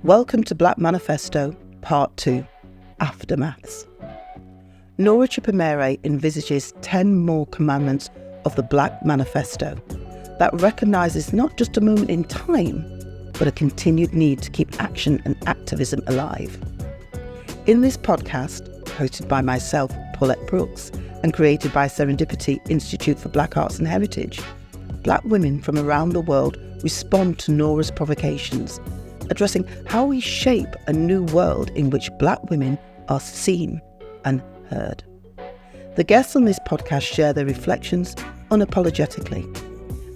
Welcome to Black Manifesto, Part 2, Aftermaths. Nora envisages 10 more commandments of the Black Manifesto that recognises not just a moment in time, but a continued need to keep action and activism alive. In this podcast, hosted by myself, Pawlet Brookes, and created by Serendipity Institute for Black Arts and Heritage, Black women from around the world respond to Nora's provocations, addressing how we shape a new world in which Black women are seen and heard. The guests on this podcast share their reflections unapologetically,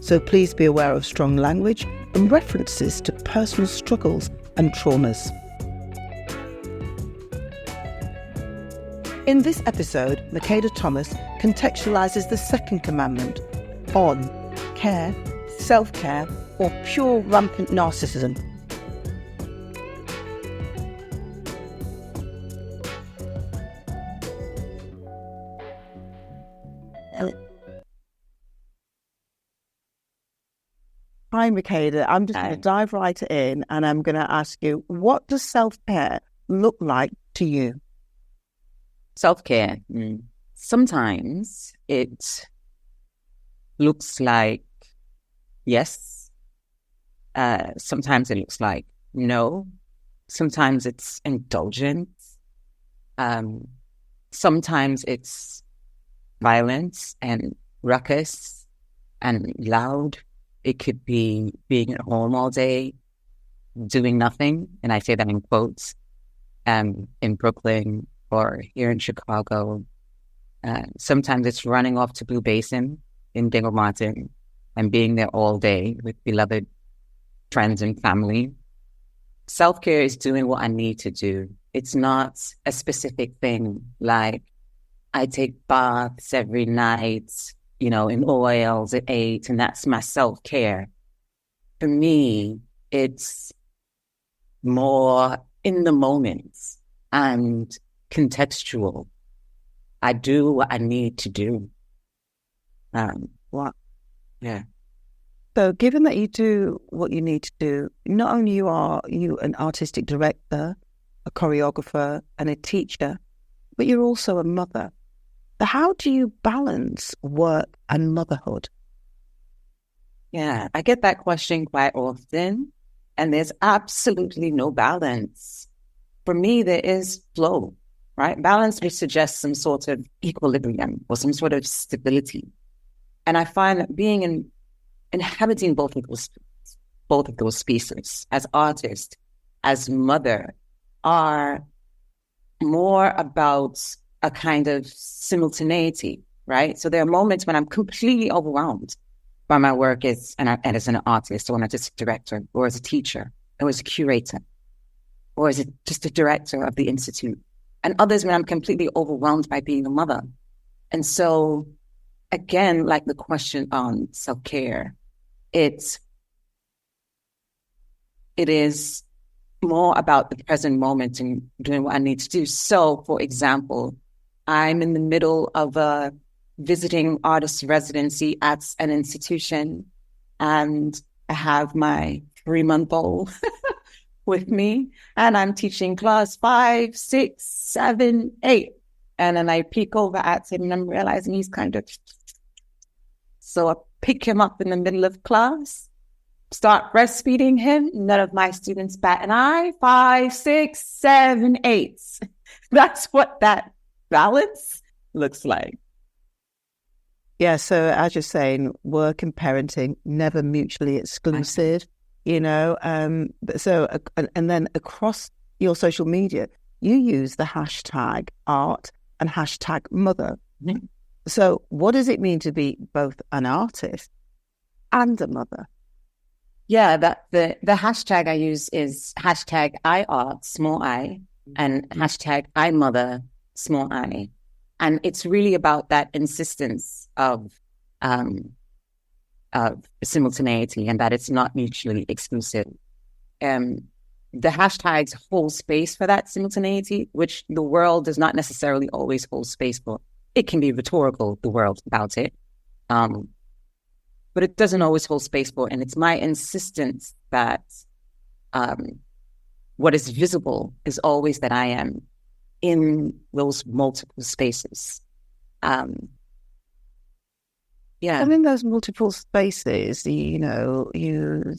so please be aware of strong language and references to personal struggles and traumas. In this episode, Makeda Thomas contextualises the second commandment on care, self-care, or pure rampant narcissism. Hi, Makeda. I'm just going to dive right in and I'm going to ask you, what does self-care look like to you? Self-care. Sometimes it looks like yes. Sometimes it looks like no. Sometimes it's indulgent. Sometimes it's violence and ruckus and loud. It could be being at home all day, doing nothing. And I say that in quotes, in Brooklyn or here in Chicago. Sometimes it's running off to Blue Basin in Dingle Martin and being there all day with beloved friends and family. Self-care is doing what I need to do. It's not a specific thing like I take baths every night, in oils at 8, and that's my self-care. For me, it's more in the moment and contextual. I do what I need to do. Yeah. So given that you do what you need to do, not only are you an artistic director, a choreographer, and a teacher, but you're also a mother. So how do you balance work and motherhood? Yeah, I get that question quite often, and there's absolutely no balance. For me, there is flow, right? Balance would suggest some sort of equilibrium or some sort of stability. And I find that inhabiting both of those spaces as artist, as mother, are more about a kind of simultaneity, right? So there are moments when I'm completely overwhelmed by my work as an artist or an artistic director or as a teacher or as a curator or as just a director of the Institute. And others when I'm completely overwhelmed by being a mother. And so, again, like the question on self-care, it is more about the present moment and doing what I need to do. So, for example, I'm in the middle of a visiting artist residency at an institution, and I have my 3-month-old with me, and I'm teaching class 5, 6, 7, 8. And then I peek over at him and I'm realizing he's kind of... So I pick him up in the middle of class, start breastfeeding him. None of my students bat an eye. 5, 6, 7, 8. That's what that balance looks like. Yeah, so as you're saying, work and parenting, never mutually exclusive, and then across your social media, you use the hashtag art and hashtag mother. Mm-hmm. So what does it mean to be both an artist and a mother? Yeah, the hashtag I use is hashtag iArt, small I, and hashtag iMother, small I. And it's really about that insistence of simultaneity and that it's not mutually exclusive. The hashtags hold space for that simultaneity, which the world does not necessarily always hold space for. It can be rhetorical, the world, about it. But it doesn't always hold space for it. And it's my insistence that what is visible is always that I am in those multiple spaces. Yeah. And in those multiple spaces, you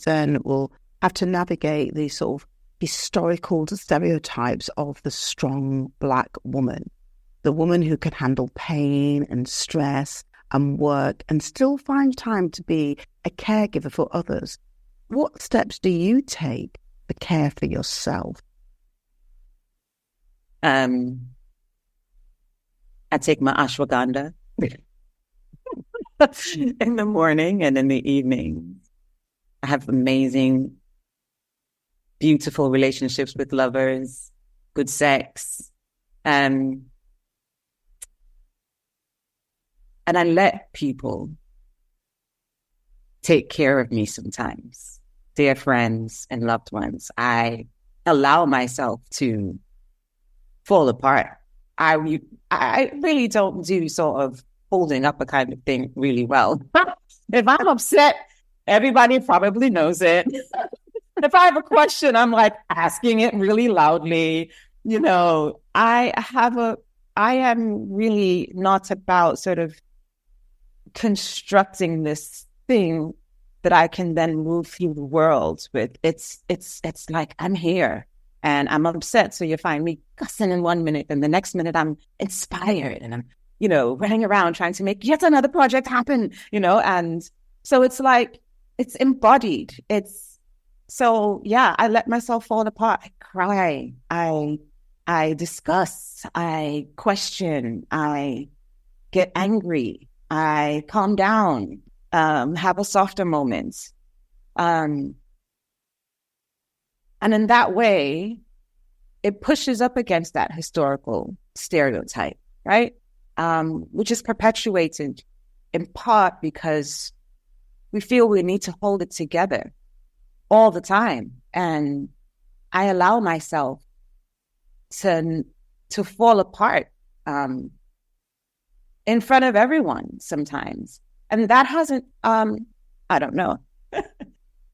then will have to navigate these sort of historical stereotypes of the strong Black woman, the woman who can handle pain and stress and work and still find time to be a caregiver for others. What steps do you take to care for yourself? I take my ashwagandha in the morning and in the evening. I have amazing, beautiful relationships with lovers, good sex. And I let people take care of me sometimes, dear friends and loved ones. I allow myself to fall apart. I really don't do sort of holding up a kind of thing really well. If I'm upset, everybody probably knows it. If I have a question, I'm like asking it really loudly. I am really not about sort of constructing this thing that I can then move through the world with. It's like I'm here and I'm upset. So you find me cussing in 1 minute and the next minute I'm inspired and I'm, running around trying to make yet another project happen, and so it's like, it's embodied. I let myself fall apart. I cry. I discuss. I question. I get angry. I calm down, have a softer moment. And in that way, it pushes up against that historical stereotype, right? Which is perpetuated in part because we feel we need to hold it together all the time. And I allow myself to fall apart in front of everyone sometimes. And that hasn't, I don't know.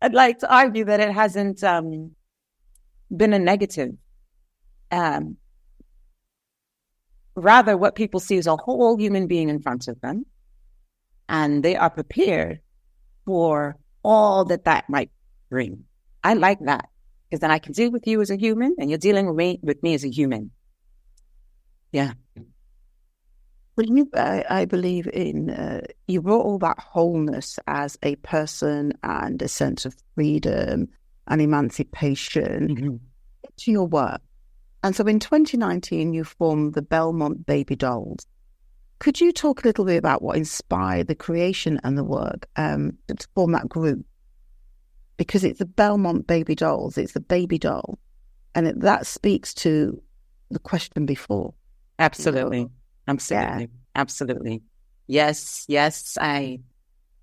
I'd like to argue that it hasn't been a negative. Rather, what people see is a whole human being in front of them, and they are prepared for all that might bring. I like that, because then I can deal with you as a human, and you're dealing with me as a human. Yeah. Well, I believe you brought all that wholeness as a person and a sense of freedom and emancipation to your work. And so in 2019, you formed the Belmont Baby Dolls. Could you talk a little bit about what inspired the creation and the work to form that group? Because it's the Belmont Baby Dolls, it's the baby doll. And that speaks to the question before. Absolutely. Absolutely. Yeah. Absolutely. Yes. I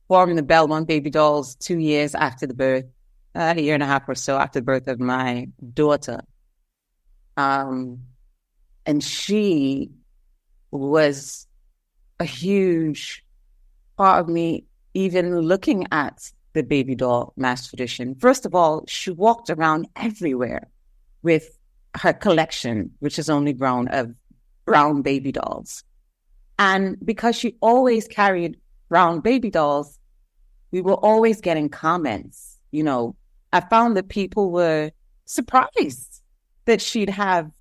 formed the Belmont Baby Dolls 2 years after the birth, a year and a half or so after the birth of my daughter. And she was a huge part of me even looking at the baby doll mass tradition. First of all, she walked around everywhere with her collection, which is only grown of brown baby dolls. And because she always carried brown baby dolls, we were always getting comments. I found that people were surprised that she'd have,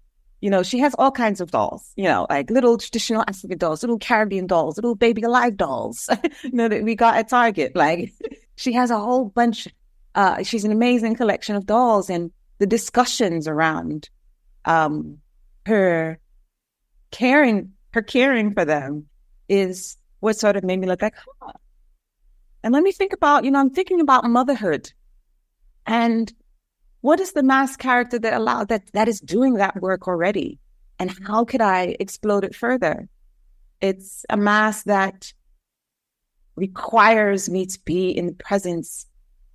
she has all kinds of dolls, like little traditional African dolls, little Caribbean dolls, little baby alive dolls, that we got at Target. Like, she has a whole bunch. She's an amazing collection of dolls, and the discussions around her caring for them is what sort of made me look like, and let me think about, I'm thinking about motherhood, and what is the mass character that is doing that work already, and how could I explode it further? It's a mass that requires me to be in the presence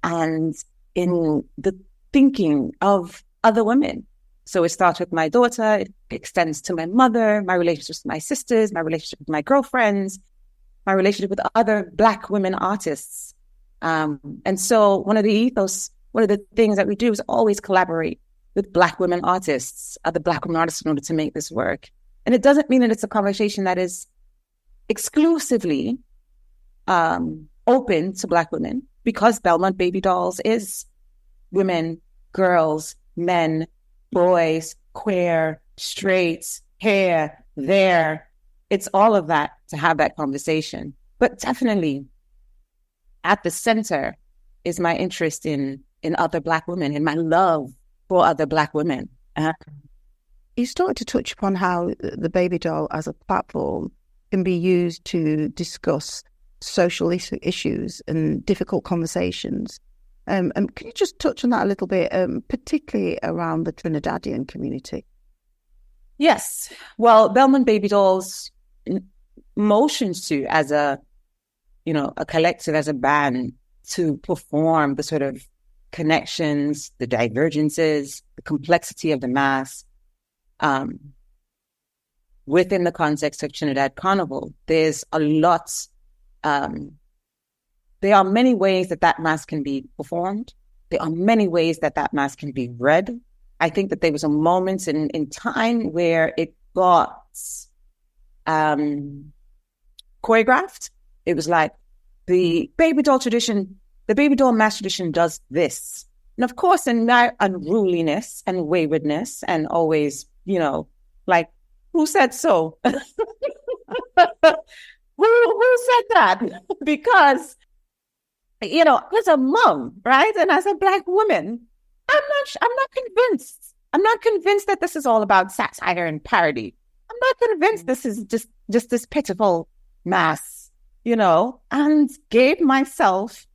and in the thinking of other women. So it starts with my daughter, it extends to my mother, my relationships with my sisters, my relationship with my girlfriends, my relationship with other Black women artists. And so one of the things that we do is always collaborate with Black women artists, other Black women artists in order to make this work. And it doesn't mean that it's a conversation that is exclusively open to Black women, because Belmont Baby Dolls is women, girls, men, boys, queer, straight, here, there. It's all of that to have that conversation. But definitely at the center is my interest in other Black women and my love for other Black women. You started to touch upon how the baby doll as a platform can be used to discuss social issues and difficult conversations. Can you just touch on that a little bit, particularly around the Trinidadian community? Yes. Well, Belmont Baby Dolls motions to, as a collective, as a band, to perform the sort of connections, the divergences, the complexity of the mass within the context of Trinidad Carnival. There's a lot. There are many ways that mass can be performed. There are many ways that mass can be read. I think that there was a moment in time where it got choreographed. It was like the baby doll tradition, the baby doll mass tradition does this. And of course, in my unruliness and waywardness and always, like, who said so? Who said that? Because, as a mom, right? And as a Black woman, I'm not convinced. I'm not convinced that this is all about satire and parody. I'm not convinced this is just this pitiful mass, and gave myself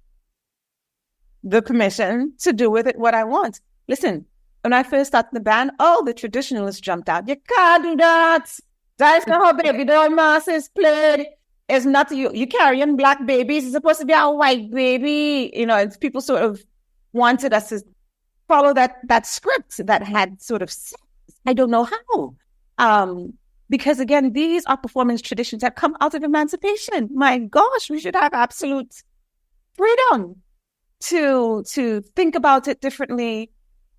the permission to do with it what I want. Listen, when I first started the band, the traditionalists jumped out. You can't do that. That's not how baby doll mass is played. It's not you carrying Black babies. It's supposed to be a white baby. It's people sort of wanted us to follow that script that had sort of, I don't know how. Because again, these are performance traditions that come out of emancipation. My gosh, we should have absolute freedom to think about it differently,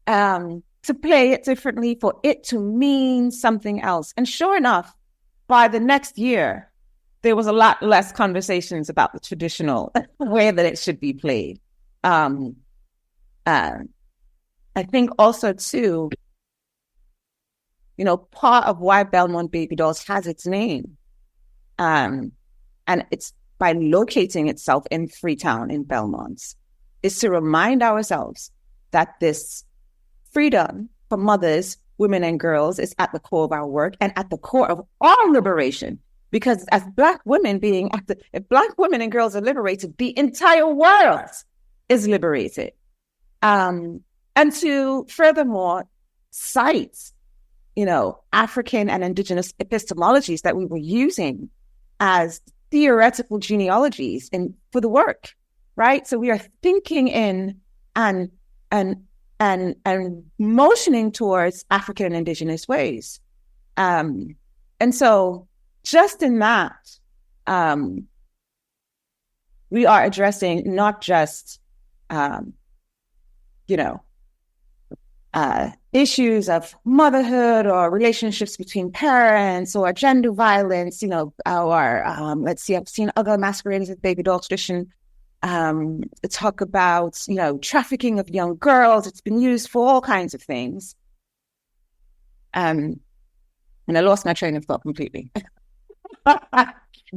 to play it differently, for it to mean something else. And sure enough, by the next year, there was a lot less conversations about the traditional way that it should be played. I think also too, part of why Belmont Baby Dolls has its name, and it's by locating itself in Freetown in Belmont, is to remind ourselves that this freedom for mothers, women, and girls is at the core of our work and at the core of our liberation. Because as Black women if Black women and girls are liberated, the entire world is liberated. And to furthermore cite, African and indigenous epistemologies that we were using as theoretical genealogies for the work, right? So we are thinking in and motioning towards African and indigenous ways. And so just in that, we are addressing not just, issues of motherhood or relationships between parents or gender violence, or let's see, I've seen other masqueraders of baby doll tradition talk about, trafficking of young girls. It's been used for all kinds of things. And I lost my train of thought completely.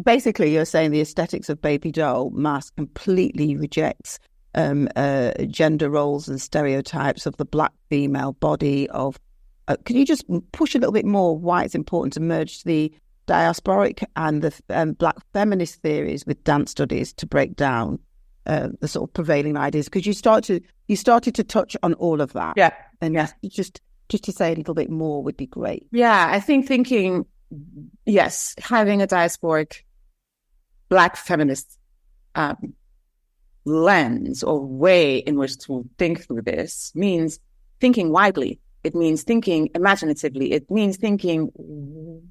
Basically, you're saying the aesthetics of baby doll mass completely rejects gender roles and stereotypes of the Black female body. Can you just push a little bit more why it's important to merge the diasporic and the Black feminist theories with dance studies to break down the sort of prevailing ideas? Because you started to touch on all of that. Yeah. And just to say a little bit more would be great. Yeah, I think having a diasporic Black feminist lens or way in which to think through this means thinking widely. It means thinking imaginatively. It means thinking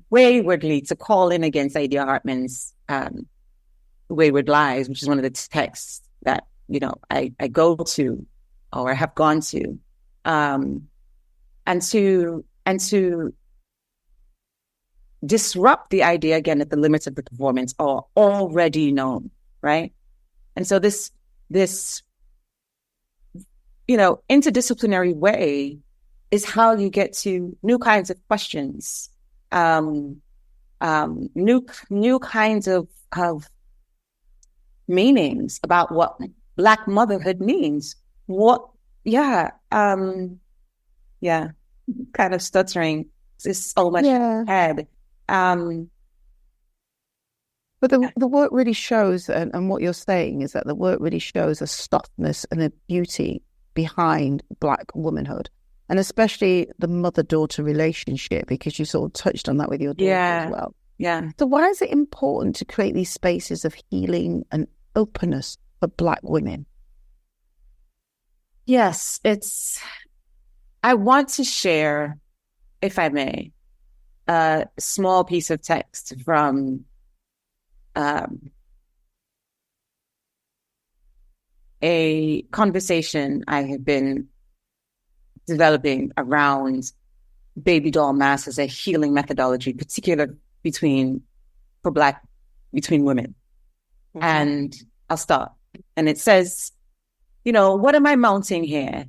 waywardly, to call in against Idea Hartman's Wayward Lies, which is one of the texts that, I go to or have gone to. and to disrupt the idea again that the limits of the performance are already known, right? And so this interdisciplinary way is how you get to new kinds of questions, new kinds of meanings about what Black motherhood means. Kind of stuttering. There's so much ahead. But the work really shows, and what you're saying is that the work really shows a softness and a beauty behind Black womanhood, and especially the mother-daughter relationship, because you sort of touched on that with your daughter as well. Yeah. So why is it important to create these spaces of healing and openness for Black women? Yes, I want to share, if I may, a small piece of text from a conversation I have been developing around baby doll masks as a healing methodology, particularly between women. Mm-hmm. And I'll start. And it says, what am I mounting here?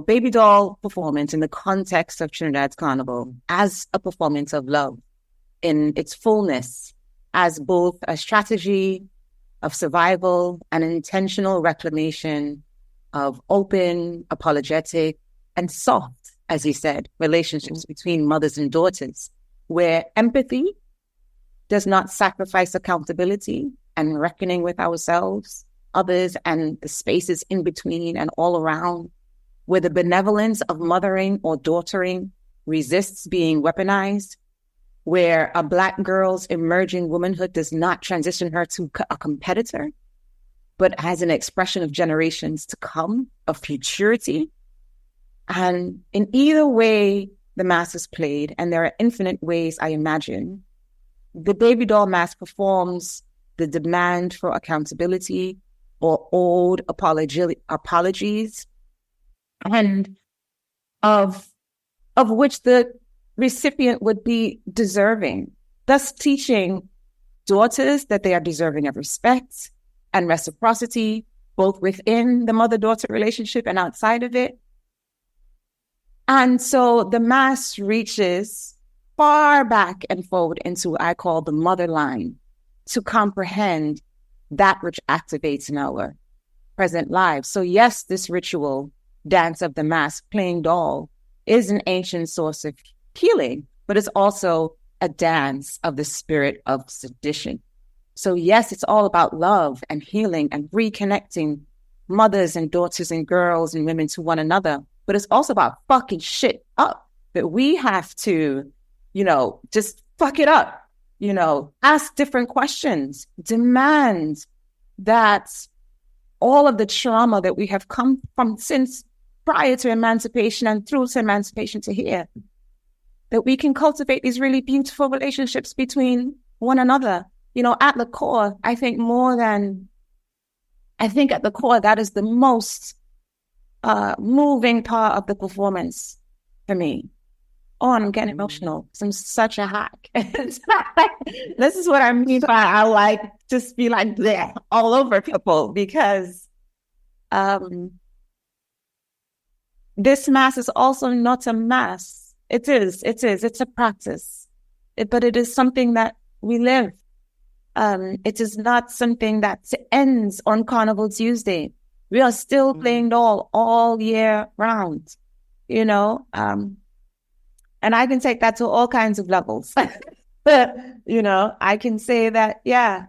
Baby doll performance in the context of Trinidad's Carnival as a performance of love in its fullness, as both a strategy of survival and an intentional reclamation of open, apologetic, and soft, as he said, relationships between mothers and daughters, where empathy does not sacrifice accountability and reckoning with ourselves, others, and the spaces in between and all around, where the benevolence of mothering or daughtering resists being weaponized, where a Black girl's emerging womanhood does not transition her to a competitor, but as an expression of generations to come, of futurity. And in either way the mask is played, and there are infinite ways I imagine, the baby doll mask performs the demand for accountability or old apologies, and of which the recipient would be deserving, thus teaching daughters that they are deserving of respect and reciprocity, both within the mother-daughter relationship and outside of it. And so the mask reaches far back and forward into what I call the mother line to comprehend that which activates in our present lives. So yes, this ritual dance of the mask, playing doll, is an ancient source of healing, but it's also a dance of the spirit of sedition. So yes, it's all about love and healing and reconnecting mothers and daughters and girls and women to one another, but it's also about fucking shit up, that we have to, just fuck it up, ask different questions, demand that all of the trauma that we have come from since prior to emancipation and through to emancipation to here, that we can cultivate these really beautiful relationships between one another. At the core, I think at the core, that is the most moving part of the performance for me. Oh, and I'm getting emotional because I'm such a hack. This is what I mean by I like just be like bleh, all over people, because this mass is also not a mass. It's a practice, but it is something that we live. It is not something that ends on Carnival Tuesday. We are still playing doll all year round, and I can take that to all kinds of levels. But, I can say that, yeah.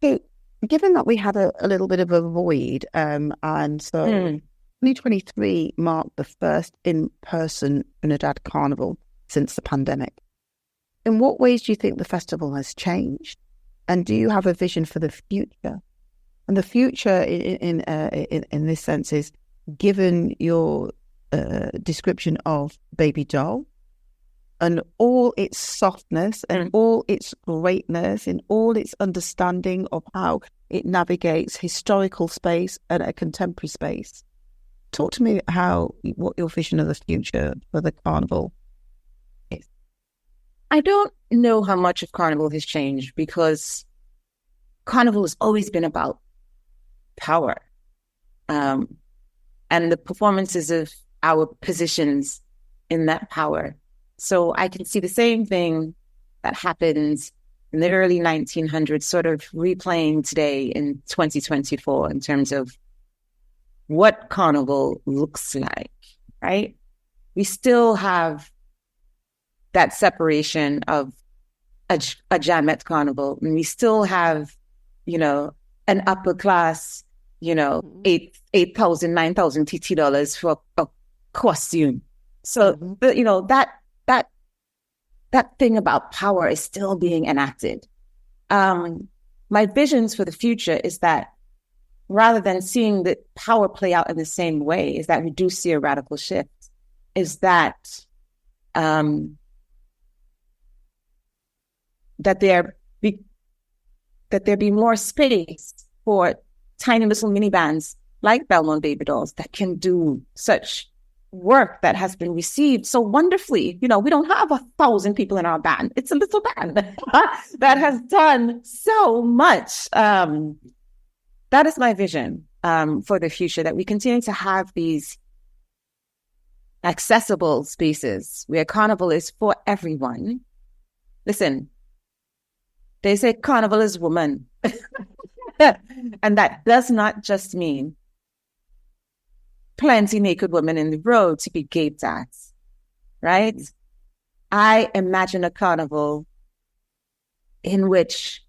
So, given that we had a little bit of a void, and so 2023 marked the first in-person Trinidad Carnival since the pandemic. In what ways do you think the festival has changed? And do you have a vision for the future? And the future in this sense is, given your description of Baby Doll and all its softness and all its greatness and all its understanding of how it navigates historical space and a contemporary space, talk to me what your vision of the future for the carnival is. I don't know how much of carnival has changed, because carnival has always been about power, and the performances of our positions in that power. So I can see the same thing that happened in the early 1900s sort of replaying today in 2024 in terms of what carnival looks like, right? We still have that separation of a Jamet carnival, and we still have, an upper class, $8,000, $9,000 TT dollars for a costume. So, that thing about power is still being enacted. My visions for the future is that rather than seeing the power play out in the same way, is that we do see a radical shift. Is that that there be more space for tiny little mini bands like Belmont Baby Dolls that can do such work that has been received so wonderfully. We don't have 1,000 people in our band. It's a little band that has done so much. That is my vision for the future, that we continue to have these accessible spaces where carnival is for everyone. Listen, they say carnival is woman. And that does not just mean plenty naked women in the road to be gaped at, right? I imagine a carnival in which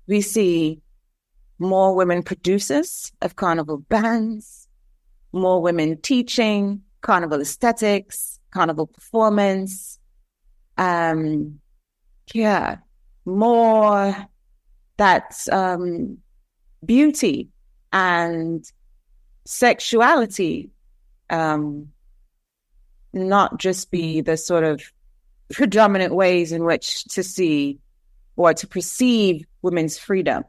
we see more women producers of carnival bands, more women teaching carnival aesthetics, carnival performance, more that beauty and sexuality not just be the sort of predominant ways in which to see or to perceive women's freedom.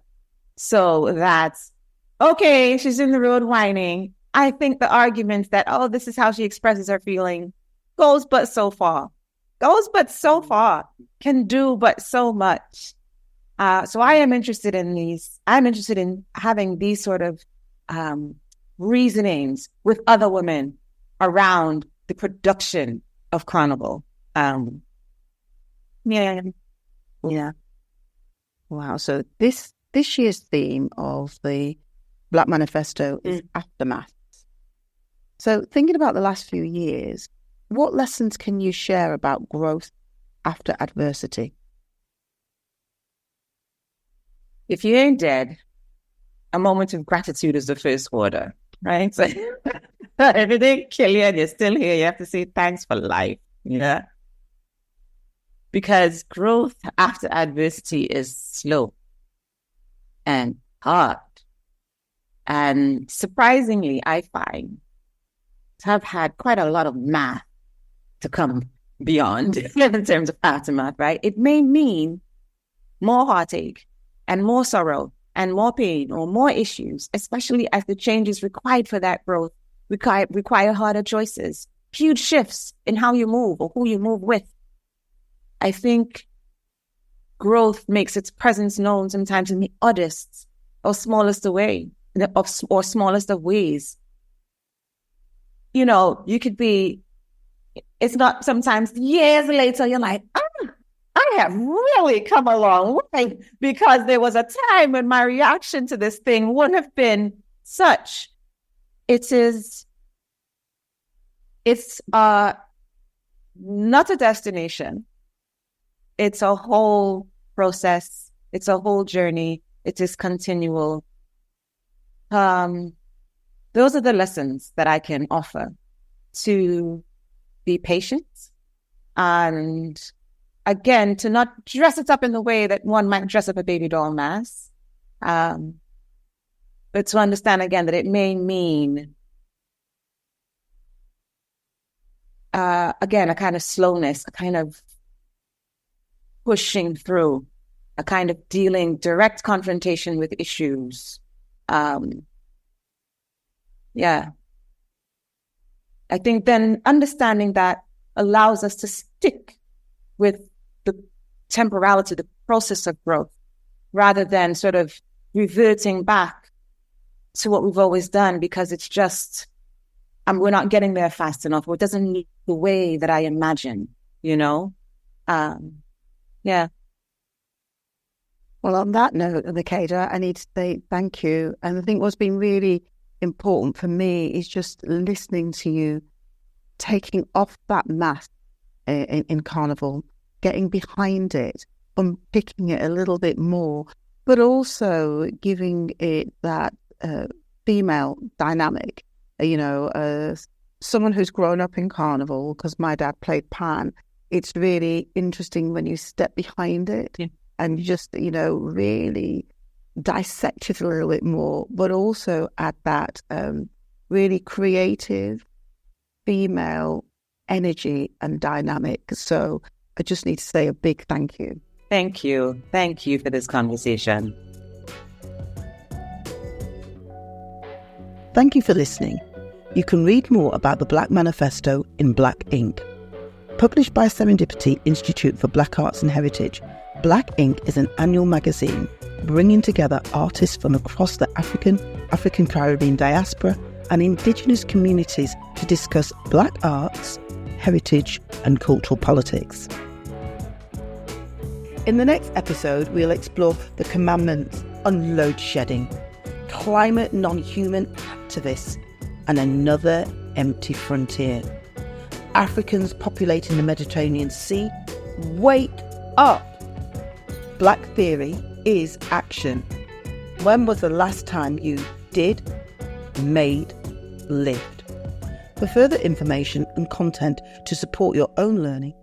So that's, okay, she's in the road whining. I think the argument that, this is how she expresses her feeling goes but so far, can do but so much. So I am interested in these. I'm interested in having these sort of reasonings with other women around the production of carnival. Yeah. Wow. So this year's theme of the Black Manifesto is aftermath. So thinking about the last few years, what lessons can you share about growth after adversity? If you ain't dead, a moment of gratitude is the first order, right? So if it didn't kill you and you're still here, you have to say thanks for life. Yeah. Because growth after adversity is slow and hard. And surprisingly, I find I've had quite a lot of math to come beyond in terms of aftermath, right? It may mean more heartache and more sorrow and more pain or more issues, especially as the changes required for that growth require harder choices, huge shifts in how you move or who you move with. I think growth makes its presence known sometimes in the oddest or smallest of ways. You could be, it's not sometimes years later, you're like, I have really come a long way, because there was a time when my reaction to this thing wouldn't have been such. It's not a destination. It's a whole process. It's a whole journey. It is continual. Those are the lessons that I can offer: to be patient, and again, to not dress it up in the way that one might dress up a baby doll mask, but to understand again that it may mean, again, a kind of slowness, a kind of pushing through, a kind of dealing direct confrontation with issues. I think then understanding that allows us to stick with the temporality, the process of growth, rather than sort of reverting back to what we've always done because it's just, we're not getting there fast enough, or it doesn't need the way that I imagine, you know? Yeah. Well, on that note, Makeda, I need to say thank you. And I think what's been really important for me is just listening to you, taking off that mask in Carnival, getting behind it, unpicking it a little bit more, but also giving it that female dynamic. You know, someone who's grown up in Carnival, because my dad played Pan, it's really interesting when you step behind it and just, you know, really dissect it a little bit more, but also add that really creative female energy and dynamic. So I just need to say a big thank you. Thank you. Thank you for this conversation. Thank you for listening. You can read more about the Black Manifesto in Black Ink. Published by Serendipity Institute for Black Arts and Heritage, Black Ink is an annual magazine bringing together artists from across the African Caribbean diaspora and Indigenous communities to discuss Black arts, heritage and cultural politics. In the next episode, we'll explore the commandments on load shedding, climate non-human activists, and another empty frontier. Africans populating the Mediterranean Sea, wake up! Black theory is action. When was the last time you did, made, lived? For further information and content to support your own learning,